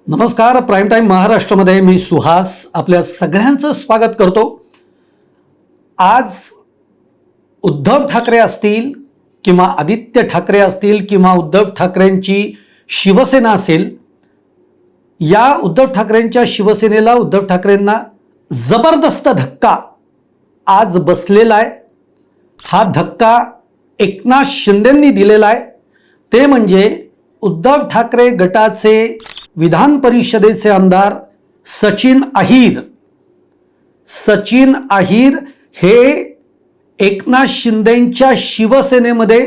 नमस्कार. Prime time महाराष्ट्रामध्ये मी सुहास आपल्या सगळ्यांचं स्वागत करतो. आज उद्धव ठाकरे असतील किंवा आदित्य ठाकरे असतील किंवा उद्धव ठाकरेंची शिवसेना असेल, या उद्धव ठाकरेंच्या शिवसेनेला उद्धव ठाकरेंना जबरदस्त धक्का आज बसलेला आहे. हा धक्का एकनाथ शिंदेंनी दिलेला आहे. ते म्हणजे उद्धव ठाकरे गटाचे विधान परिषदेचे आमदार सचिन अहिर हे एकनाथ शिंदेंच्या शिवसेनेमध्ये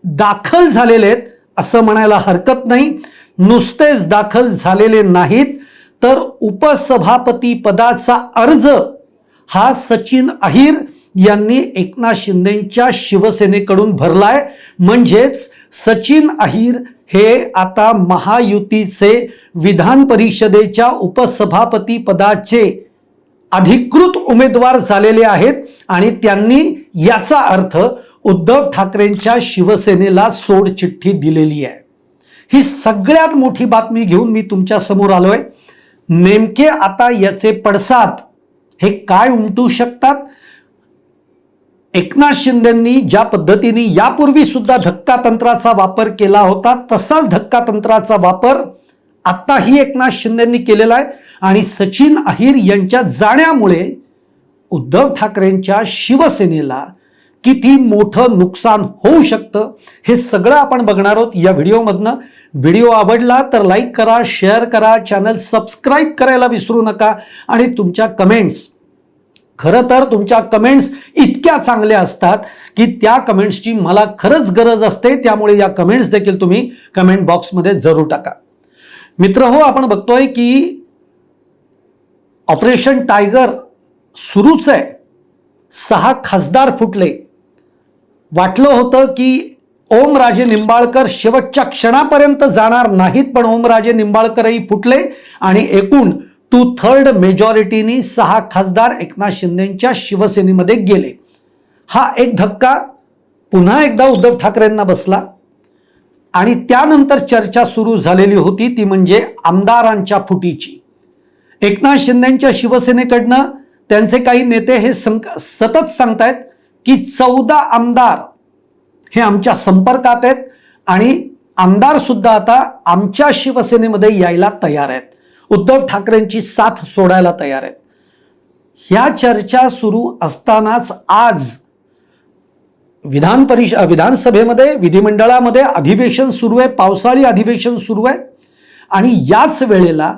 दाखल झालेले आहेत असं म्हणायला हरकत नाही. नुसतेच दाखल झालेले नाहीत तर उपसभापती पदाचा अर्ज हा सचिन अहिर यांनी एकनाथ शिंदेंच्या शिवसेनेकडून भरलाय. म्हणजेच सचिन अहिर हे आता महायुतीचे विधान परिषदेच्या उपसभापती पदाचे अधिकृत उमेदवार झालेले आहेत आणि त्यांनी याचा अर्थ उद्धव ठाकरेंच्या शिवसेनेला सोडचिठ्ठी दिलेली आहे. ही सगळ्यात मोठी बातमी घेऊन मी तुमच्या समोर आलोय. नेमके आता याचे पडसाद हे काय उमटू शकतात? एकनाथ शिंदेंनी ज्या पद्धतीने यापूर्वी सुद्धा धक्कातंत्राचा वापर केला होता तसाच धक्कातंत्राचा वापर आताही एकनाथ शिंदेंनी केलेला आहे आणि सचिन अहिर यांच्या जाण्यामुळे उद्धव ठाकरेंच्या शिवसेनेला किती मोठं नुकसान होऊ शकतं हे सगळं आपण बघणार आहोत या व्हिडिओमधनं. व्हिडिओ आवडला तर लाईक करा, शेअर करा, चॅनल सबस्क्राईब करायला विसरू नका आणि तुमच्या कमेंट्स, खरं तर तुमच्या कमेंट्स इतक्या चांगल्या असतात की त्या कमेंट्सची मला खरंच गरज असते. त्यामुळे या कमेंट्स देखील तुम्ही कमेंट बॉक्समध्ये जरूर टाका. मित्रहो, आपण बघतोय की ऑपरेशन टायगर सुरूच आहे. 6 खासदार फुटले. वाटलं होतं की ओमराजे निंबाळकर शेवटच्या क्षणापर्यंत जाणार नाहीत, पण ओमराजे निंबाळकरही फुटले आणि एकूण 2/3 मेजॉरिटीनी 6 खासदार एकनाथ शिंदेंच्या शिवसेनेमध्ये गेले. हा एक धक्का पुन्हा एकदा उद्धव ठाकरेंना बसला आणि त्यानंतर चर्चा सुरू झालेली होती ती म्हणजे आमदारांच्या फुटीची. एकनाथ शिंदेंच्या शिवसेनेकडनं त्यांचे काही नेते हे सतत सांगतायत की 14 आमदार हे आमच्या संपर्कात आहेत आणि आमदार सुद्धा आता आमच्या शिवसेनेमध्ये यायला तयार आहेत, उद्धव ठाकरेंची साथ सोडायला तयार आहेत. ह्या चर्चा सुरू असतानाच आज विधानसभेमध्ये विधिमंडळामध्ये अधिवेशन सुरू आहे, पावसाळी अधिवेशन सुरू आहे आणि याच वेळेला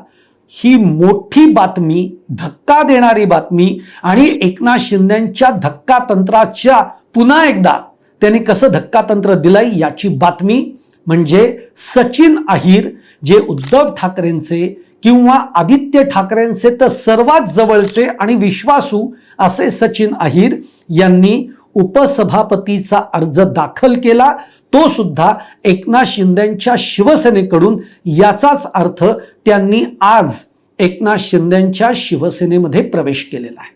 ही मोठी बातमी, धक्का देणारी बातमी आणि एकनाथ शिंदेंच्या धक्कातंत्राच्या पुन्हा एकदा त्यांनी कसं धक्कातंत्र दिलंय याची बातमी म्हणजे सचिन अहिर, जे उद्धव ठाकरेंचे किंवा आदित्य ठाकरेंचे तर सर्वात जवळचे आणि विश्वासू असे सचिन अहिर यांनी उपसभापतीचा अर्ज दाखल केला, तो सुद्धा एकनाथ शिंदेंच्या शिवसेनेकडून. याचाच अर्थ त्यांनी आज एकनाथ शिंदेंच्या शिवसेनेमध्ये प्रवेश केलेला आहे.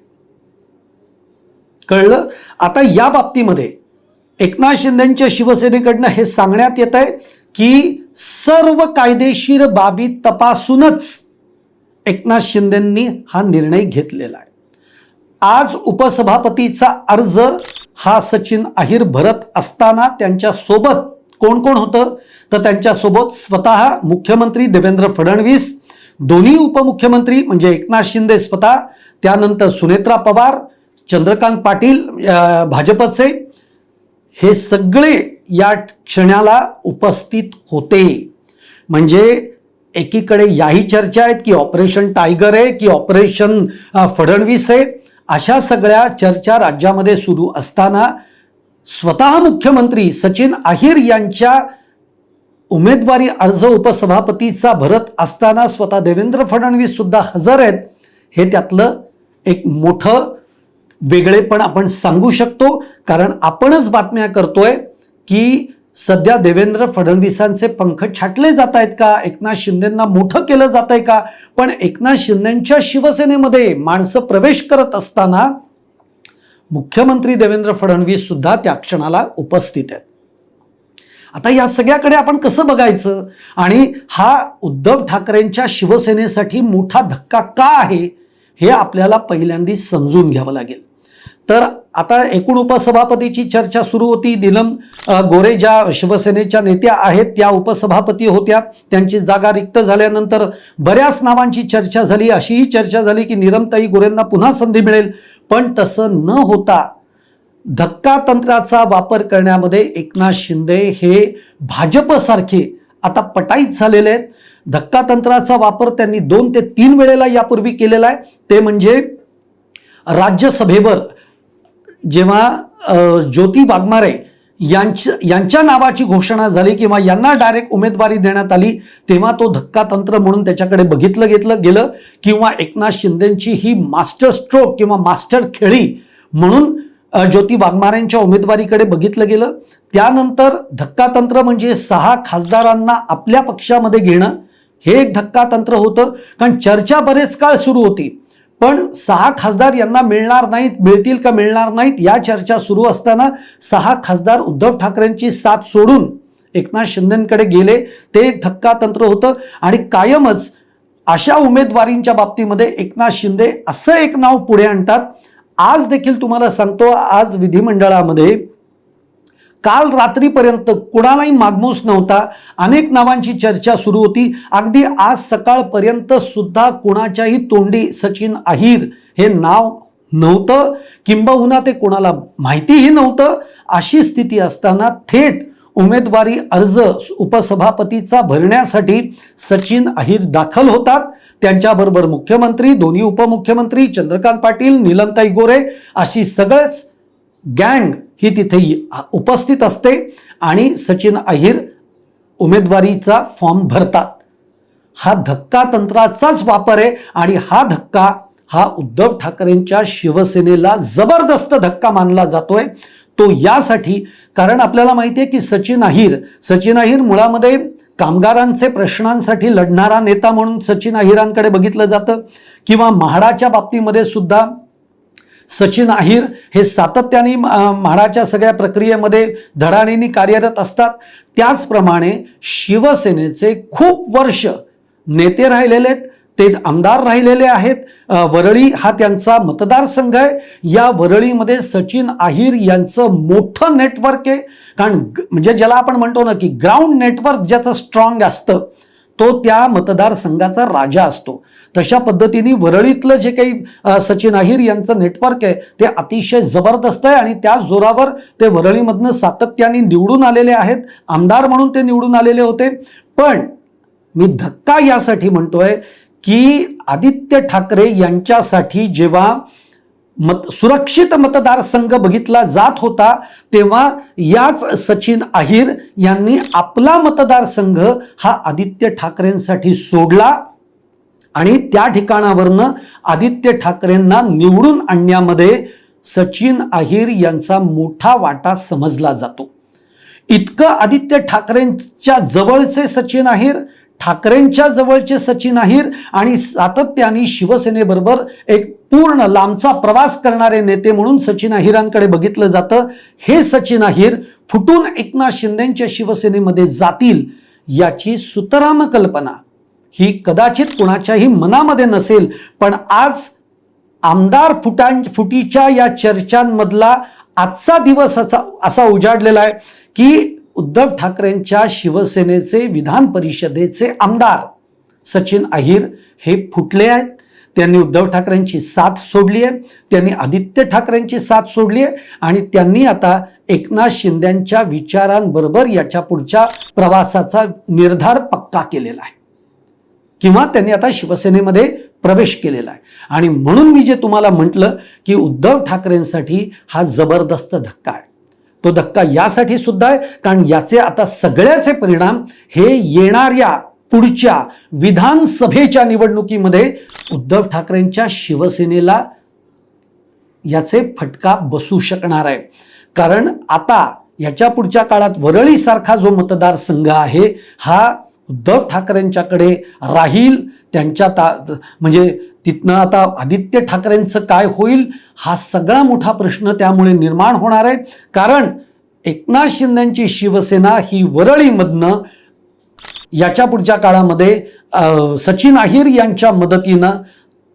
कळलं? आता या बाबतीमध्ये एकनाथ शिंदेंच्या शिवसेनेकडनं हे सांगण्यात येत आहे की सर्व कायदेशीर बाबी तपासूनच एकनाथ शिंदेंनी हा निर्णय घेतलेला आहे. आज उपसभापतीचा अर्ज हा सचिन अहिर भरत असताना त्यांच्या सोबत कोण कोण होतं तर त्यांच्यासोबत स्वतः मुख्यमंत्री देवेंद्र फडणवीस, दोन्ही उपमुख्यमंत्री म्हणजे एकनाथ शिंदे स्वतः, त्यानंतर सुनेत्रा पवार, चंद्रकांत पाटील भाजपचे, हे सगळे या क्षणाला उपस्थित होते. म्हणजे एकीकडे याही चर्चा आहेत की ऑपरेशन टायगर आहे की ऑपरेशन फडणवीस आहे. अशा सगळ्या चर्चा राज्यामध्ये सुरू असताना स्वतः मुख्यमंत्री सचिन अहिर यांच्या उमेदवारी अर्ज उपसभापतीचा भरत असताना स्वतः देवेंद्र फडणवीस सुद्धा हजर आहेत. हे त्यातलं एक मोठं वेगळेपण आपण सांगू शकतो, कारण आपणच बातम्या करतोय की सध्या देवेंद्र फडणवीसांचे पंख छाटले जात आहेत का, एकनाथ शिंदेंना मोठं केलं जात आहे का. पण एकनाथ शिंदेंच्या शिवसेनेमध्ये माणसं प्रवेश करत असताना मुख्यमंत्री देवेंद्र फडणवीस सुद्धा त्या क्षणाला उपस्थित आहेत. आता या सगळ्याकडे आपण कसं बघायचं आणि हा उद्धव ठाकरेंच्या शिवसेनेसाठी मोठा धक्का का आहे हे आपल्याला पहिल्यांदा समजून घ्यावं लागेल. तर आता एकूण उपसभापतीची चर्चा सुरू होती. नीलम गोरे ज्या शिवसेनेच्या नेत्या आहेत त्या उपसभापती होत्या. त्यांची जागा रिक्त झाल्यानंतर बऱ्याच नावांची चर्चा झाली. अशीही चर्चा झाली की नीलमताई गोरेंना पुन्हा संधी मिळेल, पण तसं न होता धक्का तंत्राचा वापर करण्यामध्ये एकनाथ शिंदे हे भाजपसारखे आता पटाईत झालेले आहेत. धक्का तंत्राचा वापर त्यांनी 2 ते 3 वेळेला यापूर्वी केलेला आहे. ते म्हणजे राज्यसभेवर जेव्हा ज्योती वाघमारे यांच्या नावाची घोषणा झाली किंवा यांना डायरेक्ट उमेदवारी देण्यात आली तेव्हा तो धक्का तंत्र म्हणून त्याच्याकडे बघितलं गेलं किंवा एकनाथ शिंदेची ही मास्टर स्ट्रोक किंवा मास्टर खेळी म्हणून ज्योती वाघमारेंच्या उमेदवारीकडे बघितलं गेलं. त्यानंतर धक्का तंत्र म्हणजे 6 खासदारांना आपल्या पक्षामध्ये घेणं हे एक धक्का तंत्र होतं. कारण चर्चा बरेच काळ सुरू होती, पण 6 खासदार यांना मिळणार नाहीत, मिळतील का मिळणार नाहीत या चर्चा सुरू असताना 6 खासदार उद्धव ठाकरेंची साथ सोडून एकनाथ शिंदेकडे गेले. ते एक धक्का तंत्र होतं. आणि कायमच अशा उमेदवारींच्या बाबतीमध्ये एकनाथ शिंदे असं एक नाव पुढे आणतात. आज देखील तुम्हाला सांगतो, आज विधिमंडळामध्ये काल रात्रीपर्यंत कुणालाही मागमूस नव्हता. अनेक नावांची चर्चा सुरू होती. अगदी आज सकाळपर्यंत सुद्धा कुणाच्याही तोंडी सचिन अहिर हे नाव नव्हतं, किंबहुना ते कोणाला माहितीही नव्हतं. अशी स्थिती असताना थेट उमेदवारी अर्ज उपसभापतीचा भरण्यासाठी सचिन अहिर दाखल होतात. त्यांच्याबरोबर मुख्यमंत्री, दोन्ही उपमुख्यमंत्री, चंद्रकांत पाटील, नीलमताई गोरे अशी सगळेच गँग ही तिथे उपस्थित असते आणि सचिन अहिर उमेदवारीचा फॉर्म भरतात. हा धक्का तंत्राचाच वापर आहे आणि हा धक्का हा उद्धव ठाकरेंच्या शिवसेनेला जबरदस्त धक्का मानला जातोय. तो यासाठी कारण आपल्याला माहिती आहे की सचिन अहिर मुळामध्ये कामगारांचे प्रश्नांसाठी लढणारा नेता म्हणून सचिन अहिरांकडे बघितलं जातं. किंवा म्हाडाच्या बाबतीमध्ये सुद्धा सचिन अहिर हे सातत्याने म्हाडाच्या सगळ्या प्रक्रियेमध्ये धडाडीने कार्यरत असतात. त्याचप्रमाणे शिवसेनेचे खूप वर्ष नेते राहिलेले आहेत, ते आमदार राहिलेले आहेत. वरळी हा त्यांचा मतदारसंघ आहे. या वरळीमध्ये सचिन अहिर यांचं मोठं नेटवर्क आहे. कारण म्हणजे ज्याला आपण म्हणतो ना की ग्राउंड नेटवर्क ज्याचं स्ट्रॉंग असतं तो त्या मतदारसंघाचा राजा असतो. तशा पद्धतीने वरळीतलं जे काही सचिन अहिर यांचं नेटवर्क आहे ते अतिशय जबरदस्त आहे आणि त्या जोरावर ते वरळीमधनं सातत्याने निवडून आलेले आहेत. आमदार म्हणून ते निवडून आलेले होते. पण मी धक्का यासाठी म्हणतोय की आदित्य ठाकरे यांच्यासाठी जेव्हा सुरक्षित मतदारसंघ बघितला जात होता तेव्हा याच सचिन अहिर यांनी आपला मतदारसंघ हा आदित्य ठाकरेंसाठी सोडला आणि त्या ठिकाणावरनं आदित्य ठाकरेंना निवडून आणण्यामध्ये सचिन अहिर यांचा मोठा वाटा समजला जातो. इतकं आदित्य ठाकरेंच्या जवळचे सचिन अहिर, ठाकरेंच्या जवळचे सचिन अहिर आणि सातत्याने शिवसेनेबरोबर एक पूर्ण लांबचा प्रवास करणारे नेते म्हणून सचिन अहिरांकडे बघितलं जातं. हे सचिन अहिर फुटून एकनाथ शिंदेच्या शिवसेनेमध्ये जातील याची सुतराम कल्पना ही कदाचित कुणाच्याही मनामध्ये नसेल. पण आज आमदार फुटीच्या या चर्चांमधला आजचा दिवस असा उजाडलेला आहे की उद्धव ठाकरेंच्या शिवसेनेचे विधान परिषदेचे आमदार सचिन अहिर हे फुटले आहेत. त्यांनी उद्धव ठाकरेंची साथ सोडली आहे, त्यांनी आदित्य ठाकरेंची साथ सोडली आहे आणि त्यांनी आता एकनाथ शिंदेच्या विचारांबरोबर याच्या पुढच्या प्रवासाचा निर्धार पक्का केलेला आहे किंवा त्यांनी आता शिवसेनेमध्ये प्रवेश केलेला आहे. आणि म्हणून मी जे तुम्हाला म्हटलं की उद्धव ठाकरेंसाठी हा जबरदस्त धक्का आहे. तो धक्का यासाठी सुद्धा आहे कारण याचे आता सगळ्याचे परिणाम हे येणाऱ्या पुढच्या विधानसभेच्या निवडणुकीमध्ये उद्धव ठाकरेंच्या शिवसेनेला याचे फटका बसू शकणार आहे. कारण आता याच्या पुढच्या काळात वरळी सारखा जो मतदारसंघ आहे हा उद्धव ठाकरेंच्याकडे राहील. त्यांच्या म्हणजे तिथनं आता आदित्य ठाकरेंचं काय होईल हा सगळा मोठा प्रश्न त्यामुळे निर्माण होणार आहे. कारण एकनाथ शिंदेची शिवसेना ही वरळीमधनं याच्या पुढच्या काळामध्ये सचिन अहिर यांच्या मदतीनं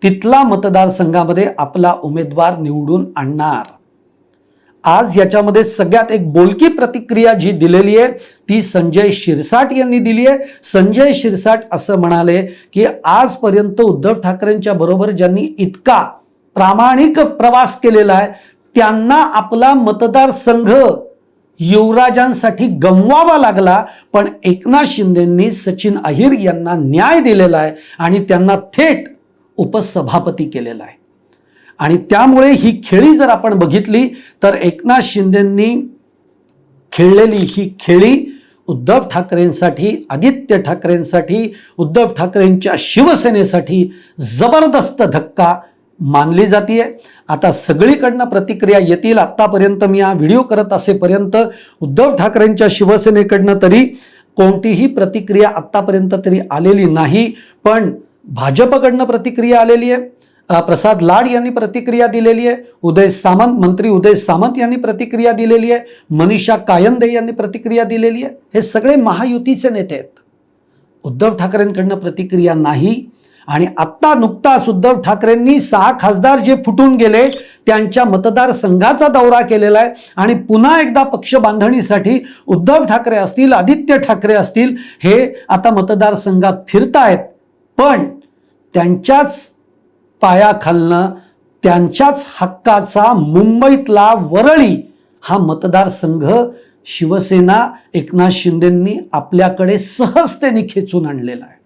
तिथला मतदारसंघामध्ये आपला उमेदवार निवडून आणणार. आज याच्यामध्ये सगळ्यात एक बोलकी प्रतिक्रिया जी दिलेली आहे ती संजय शिरसाट यांनी दिली आहे. संजय शिरसाट असं म्हणाले की आजपर्यंत उद्धव ठाकरेंच्या बरोबर ज्यांनी इतका प्रामाणिक प्रवास केलेला आहे त्यांना आपला मतदारसंघ युवराजांसाठी गमवावा लागला, पण एकनाथ शिंदेंनी सचिन अहिर यांना न्याय दिलेला आहे आणि त्यांना थेट उपसभापती केलेला आहे. आणि त्यामुळे ही खेळी जर आपण बघितली तर एकनाथ शिंदेंनी खेळलेली ही खेळी उद्धव ठाकरेंसाठी, आदित्य ठाकरेंसाठी, उद्धव ठाकरेंच्या शिवसेनेसाठी जबरदस्त धक्का मानली जाते. आता सगळीकडनं प्रतिक्रिया येतील. आत्तापर्यंत मी हा व्हिडिओ करत असेपर्यंत उद्धव ठाकरेंच्या शिवसेनेकडनं तरी कोणतीही प्रतिक्रिया आत्तापर्यंत तरी आलेली नाही, पण भाजपकडनं प्रतिक्रिया आलेली आहे. प्रसाद लाड यांनी प्रतिक्रिया दिलेली आहे. मंत्री उदय सामंत यांनी प्रतिक्रिया दिलेली आहे. मनीषा कायंदे यांनी प्रतिक्रिया दिलेली आहे. हे सगळे महायुतीचे नेते आहेत. उद्धव ठाकरेंकडनं प्रतिक्रिया नाही. आणि आत्ता नुकताच उद्धव ठाकरेंनी 6 खासदार जे फुटून गेले त्यांच्या मतदारसंघाचा दौरा केलेला आहे आणि पुन्हा एकदा पक्ष बांधणीसाठी उद्धव ठाकरे असतील, आदित्य ठाकरे असतील, हे आता मतदारसंघात फिरतायत. पण त्यांच्याच पायाखालनं, त्यांच्याच हक्काचा मुंबईतला वरळी हा मतदारसंघ शिवसेना एकनाथ शिंदेंनी आपल्याकडे सहजतेने खेचून आणलेला आहे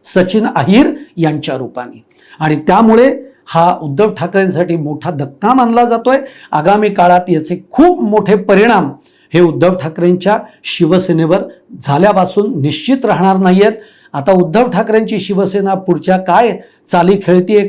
सचिन अहिर यांच्या रूपाने. आणि त्यामुळे हा उद्धव ठाकरेंसाठी मोठा धक्का मानला जातोय. आगामी काळात याचे खूप मोठे परिणाम हे उद्धव ठाकरेंच्या शिवसेनेवर झाल्यापासून निश्चित राहणार नाहीयेत. आता उद्धव ठाकरेंची शिवसेना पुढच्या काय चाली खेळतीये,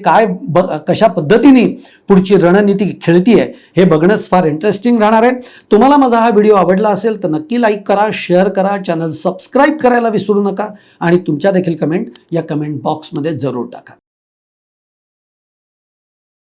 कशा पद्धतीने पुढची रणनीती खेळतीये हे बघणंच फार इंटरेस्टिंग राहणार आहे. तुम्हाला माझा हा व्हिडिओ आवडला असेल तर नक्की लाईक करा, शेअर करा, चॅनल सबस्क्राईब करायला विसरू नका आणि तुमच्या देखील कमेंट या कमेंट बॉक्समध्ये जरूर टाका.